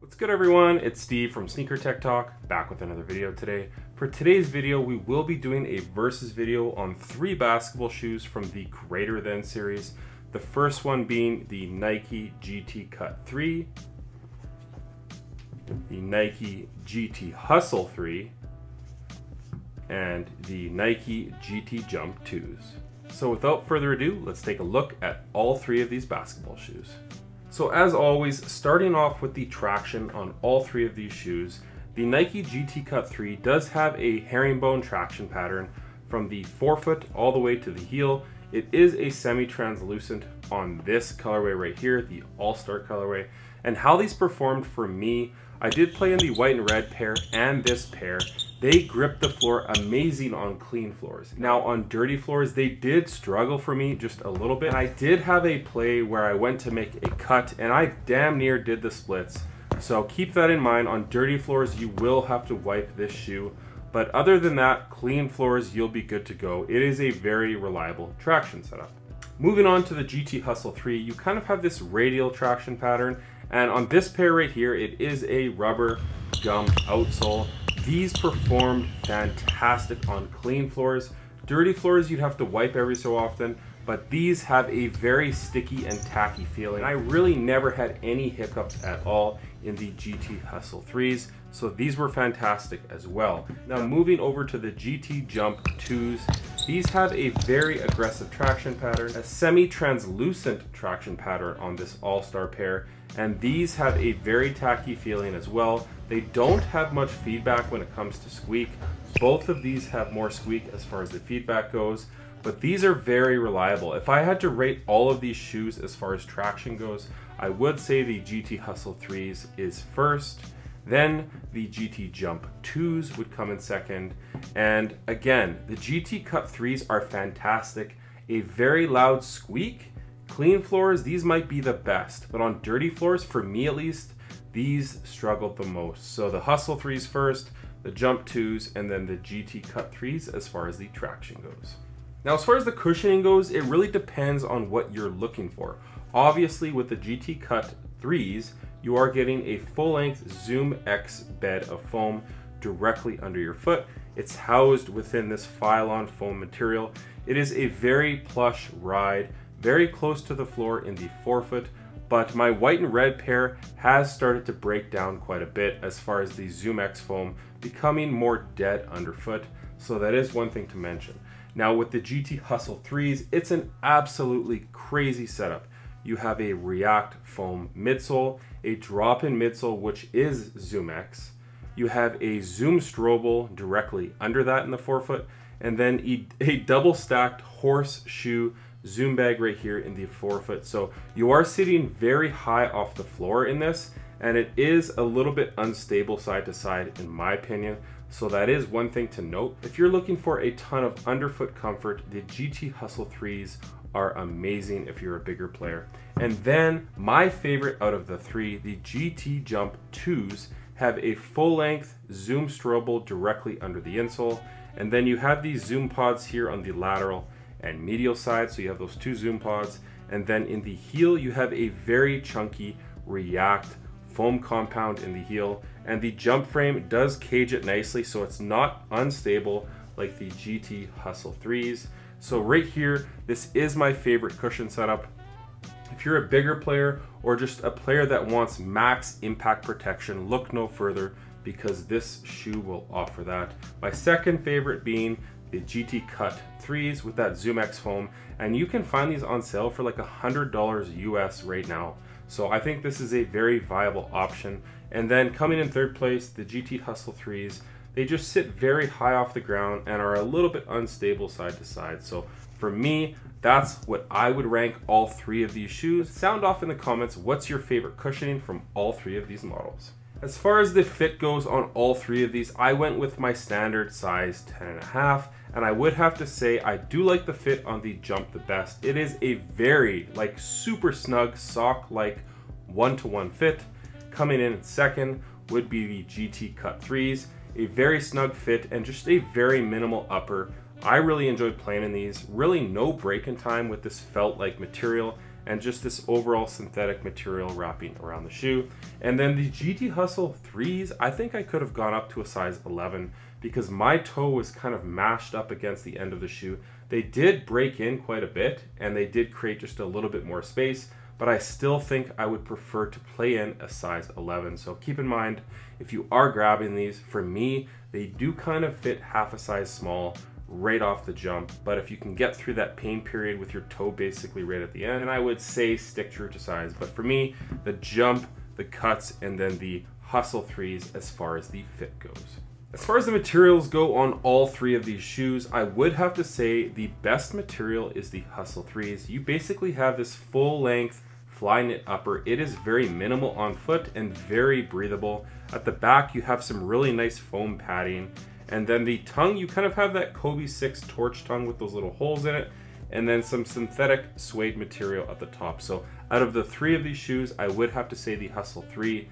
What's good everyone, it's Steve from SnkrTechTalk, back with another video today. For today's video, we will be doing a versus video on 3 basketball shoes from the Greater Than series. The first one being the Nike GT Cut 3, the Nike GT Hustle 3, and the Nike GT Jump 2s. So without further ado, let's take a look at all 3 of these basketball shoes. So as always, starting off with the traction on all 3 of these shoes, the Nike GT Cut 3 does have a herringbone traction pattern from the forefoot all the way to the heel. It is a semi-translucent on this colorway right here, the All-Star colorway. And how these performed for me, I did play in the white and red pair and this pair. They gripped the floor amazing on clean floors. Now on dirty floors, they did struggle for me just a little bit. And I did have a play where I went to make a cut and I damn near did the splits. So keep that in mind. On dirty floors, you will have to wipe this shoe. But other than that, clean floors, you'll be good to go. It is a very reliable traction setup. Moving on to the GT Hustle 3, you kind of have this radial traction pattern. And on this pair right here, it is a rubber gum outsole. These performed fantastic on clean floors. Dirty floors, you'd have to wipe every so often, but these have a very sticky and tacky feeling. I really never had any hiccups at all in the GT Hustle 3s, so these were fantastic as well. Now moving over to the GT Jump 2s, these have a very aggressive traction pattern, a semi-translucent traction pattern on this All-Star pair, and these have a very tacky feeling as well. They don't have much feedback when it comes to squeak. Both of these have more squeak as far as the feedback goes, but these are very reliable. If I had to rate all of these shoes as far as traction goes, I would say the GT Hustle 3s is first, then the GT Jump 2s would come in second, and again, the GT Cut 3s are fantastic. A very loud squeak. Clean floors, these might be the best, but on dirty floors, for me at least, these struggled the most. So the Hustle 3s first, the Jump 2s, and then the GT Cut 3s as far as the traction goes. Now as far as the cushioning goes, it really depends on what you're looking for. Obviously with the GT Cut 3s, you are getting a full-length Zoom X bed of foam directly under your foot. It's housed within this Phylon foam material. It is a very plush ride, very close to the floor in the forefoot, but my white and red pair has started to break down quite a bit as far as the Zoom X foam becoming more dead underfoot, so that is one thing to mention. Now with the GT Hustle 3s, it's an absolutely crazy setup. You have a React foam midsole, a drop-in midsole which is Zoom X. You have a Zoom Strobel directly under that in the forefoot, and then a double stacked horseshoe Zoom bag right here in the forefoot. So you are sitting very high off the floor in this, and it is a little bit unstable side to side in my opinion. So that is one thing to note. If you're looking for a ton of underfoot comfort, the GT Hustle 3s are amazing if you're a bigger player. And then my favorite out of the 3, the GT Jump 2s, have a full-length Zoom Strobel directly under the insole, and then you have these Zoom pods here on the lateral and medial side, so you have those 2 Zoom pods, and then in the heel you have a very chunky React foam compound in the heel, and the jump frame does cage it nicely so it's not unstable like the GT Hustle 3s. So right here, this is my favorite cushion setup. If you're a bigger player or just a player that wants max impact protection, look no further because this shoe will offer that. My second favorite being the GT Cut 3s with that Zoom X foam, and you can find these on sale for like $100 US right now. So I think this is a very viable option. And then coming in third place, the GT Hustle 3s. They just sit very high off the ground and are a little bit unstable side to side. So for me, that's what I would rank all 3 of these shoes. Sound off in the comments, what's your favorite cushioning from all 3 of these models? As far as the fit goes on all 3 of these, I went with my standard size 10.5, and I would have to say I do like the fit on the Jump the best. It is a very super snug sock-like 1-to-1 fit. Coming in second would be the GT Cut 3s, a very snug fit and just a very minimal upper. I really enjoyed playing in these. Really no break-in time with this felt-like material, and just this overall synthetic material wrapping around the shoe. And then the GT Hustle 3s, I think I could have gone up to a size 11 because my toe was kind of mashed up against the end of the shoe. They did break in quite a bit and they did create just a little bit more space, but I still think I would prefer to play in a size 11. So keep in mind, if you are grabbing these, for me, they do kind of fit half a size small right off the jump, but if you can get through that pain period with your toe basically right at the end, and I would say stick true to size. But for me, the jump, the cuts, and then the Hustle 3s as far as the fit goes. As far as the materials go on all three of these shoes, I would have to say the best material is the Hustle 3s. You basically have this full length fly knit upper. It is very minimal on foot and very breathable. At the back, you have some really nice foam padding. And then the tongue, you kind of have that Kobe 6 torch tongue with those little holes in it, and then some synthetic suede material at the top. So out of the three of these shoes, I would have to say the Hustle 3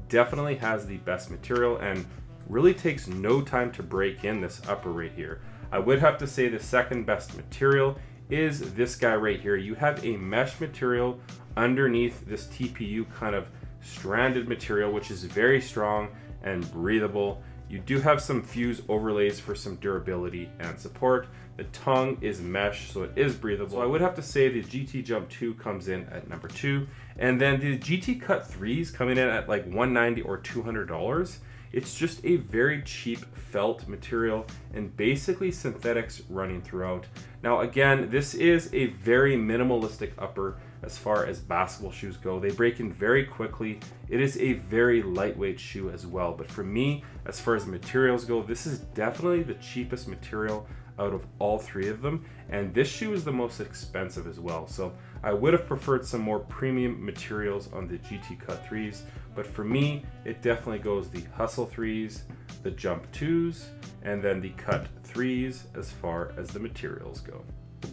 definitely has the best material and really takes no time to break in this upper right here. I would have to say the second best material is this guy right here. You have a mesh material underneath this TPU kind of stranded material, which is very strong and breathable. You do have some fuse overlays for some durability and support. The tongue is mesh, so it is breathable. So I would have to say the GT Jump 2 comes in at number 2. And then the GT Cut 3s coming in at like $190 or $200. It's just a very cheap felt material and basically synthetics running throughout. Now again, this is a very minimalistic upper as far as basketball shoes go. They break in very quickly. It is a very lightweight shoe as well. But for me, as far as the materials go, this is definitely the cheapest material out of all three of them. And this shoe is the most expensive as well. So I would have preferred some more premium materials on the GT Cut 3s. But for me, it definitely goes the Hustle 3s, the Jump 2s, and then the Cut 3s as far as the materials go.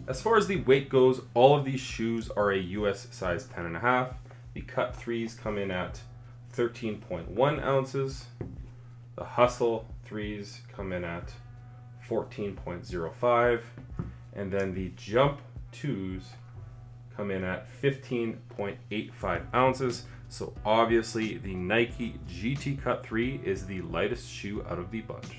As far as the weight goes, all of these shoes are a US size 10.5. The Cut 3s come in at 13.1 ounces. The Hustle 3s come in at 14.05. And then the Jump 2s come in at 15.85 ounces. So obviously the Nike GT Cut 3 is the lightest shoe out of the bunch.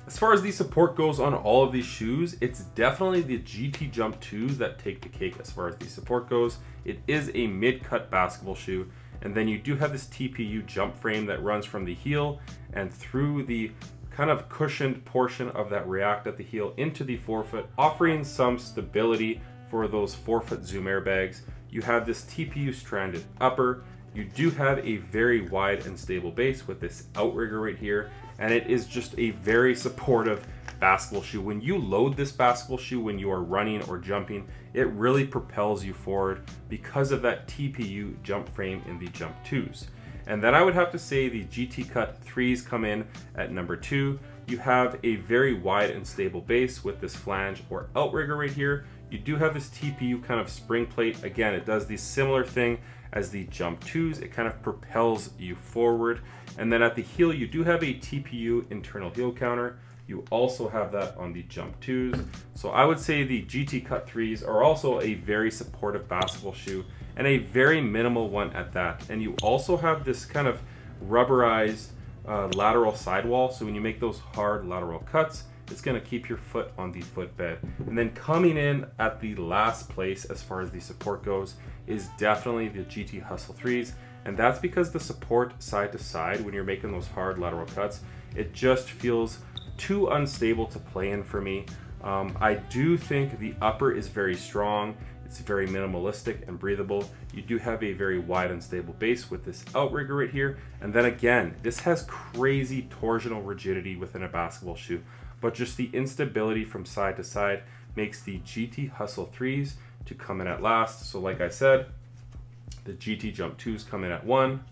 As far as the support goes on all of these shoes, it's definitely the GT Jump 2s that take the cake as far as the support goes. It is a mid-cut basketball shoe, and then you do have this TPU jump frame that runs from the heel and through the kind of cushioned portion of that React at the heel into the forefoot, offering some stability for those forefoot zoom airbags. You have this TPU stranded upper. You do have a very wide and stable base with this outrigger right here, and it is just a very supportive basketball shoe. When you load this basketball shoe when you are running or jumping, it really propels you forward because of that TPU jump frame in the Jump 2s. And then I would have to say the GT Cut 3s come in at number 2. You have a very wide and stable base with this flange or outrigger right here. You do have this TPU kind of spring plate. Again, it does the similar thing as the Jump 2s. It kind of propels you forward. And then at the heel, you do have a TPU internal heel counter. You also have that on the Jump 2s. So I would say the GT Cut 3s are also a very supportive basketball shoe and a very minimal one at that. And you also have this kind of rubberized lateral sidewall. So when you make those hard lateral cuts, it's going to keep your foot on the footbed. And then coming in at the last place as far as the support goes is definitely the GT Hustle 3s. And that's because the support side to side when you're making those hard lateral cuts, it just feels too unstable to play in for me. I do think the upper is very strong. It's very minimalistic and breathable. You do have a very wide and stable base with this outrigger right here. And then again, this has crazy torsional rigidity within a basketball shoe, but just the instability from side to side makes the GT Hustle 3s to come in at last. So like I said, the GT Jump 2s come in at 1,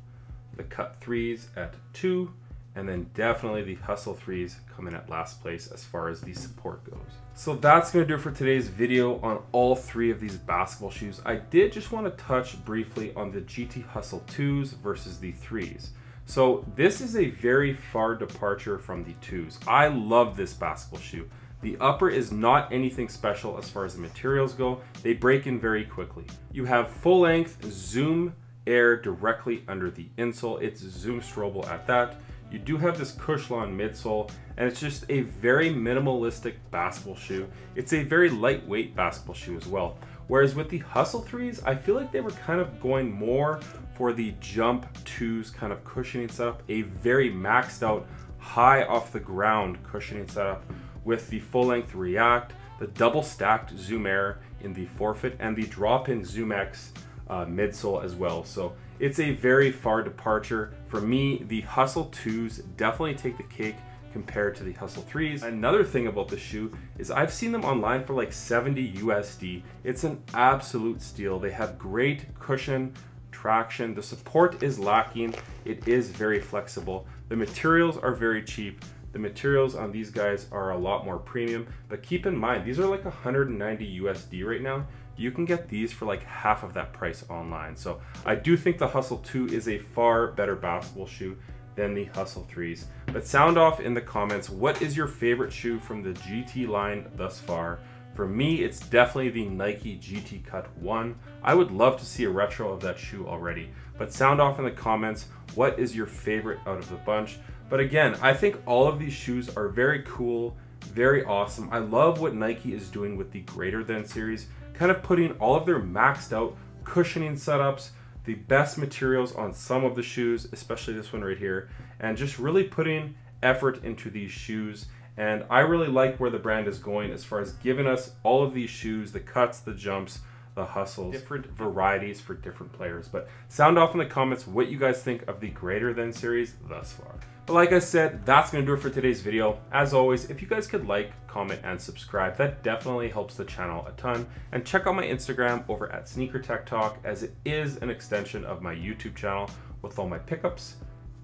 the Cut 3s at 2, and then definitely the Hustle 3s come in at last place as far as the support goes. So that's going to do it for today's video on all three of these basketball shoes. I did just want to touch briefly on the GT Hustle 2s versus the 3s. So this is a very far departure from the 2s. I love this basketball shoe. The upper is not anything special as far as the materials go. They break in very quickly. You have full length Zoom Air directly under the insole. It's Zoom strobel at that. You do have this Cushlon midsole, and it's just a very minimalistic basketball shoe. It's a very lightweight basketball shoe as well. Whereas with the Hustle 3s, I feel like they were kind of going more for the Jump 2s kind of cushioning setup, a very maxed out, high off the ground cushioning setup with the full length React, the double stacked Zoom Air in the forefoot, and the drop-in Zoom X midsole as well. So it's a very far departure. For me, the Hustle 2s definitely take the cake compared to the Hustle 3s. Another thing about the shoe is I've seen them online for like 70 USD. It's an absolute steal. They have great cushion, traction. The support is lacking. It is very flexible. The materials are very cheap. The materials on these guys are a lot more premium, but keep in mind, these are like 190 USD right now. You can get these for like half of that price online. So I do think the Hustle 2 is a far better basketball shoe than the Hustle 3s. But sound off in the comments, what is your favorite shoe from the GT line thus far? For me, it's definitely the Nike GT Cut 1. I would love to see a retro of that shoe already. But sound off in the comments, what is your favorite out of the bunch? But again, I think all of these shoes are very cool, very awesome. I love what Nike is doing with the Greater Than series, kind of putting all of their maxed out cushioning setups, the best materials on some of the shoes, especially this one right here, and just really putting effort into these shoes. And I really like where the brand is going as far as giving us all of these shoes, the cuts, the jumps, the hustles, different varieties for different players. But sound off in the comments what you guys think of the Greater Than series thus far. But like I said, that's gonna do it for today's video. As always, if you guys could like, comment, and subscribe, that definitely helps the channel a ton. And check out my Instagram over at SnkrTechTalk, as it is an extension of my YouTube channel with all my pickups,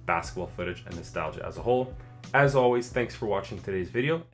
basketball footage, and nostalgia as a whole. As always, thanks for watching today's video.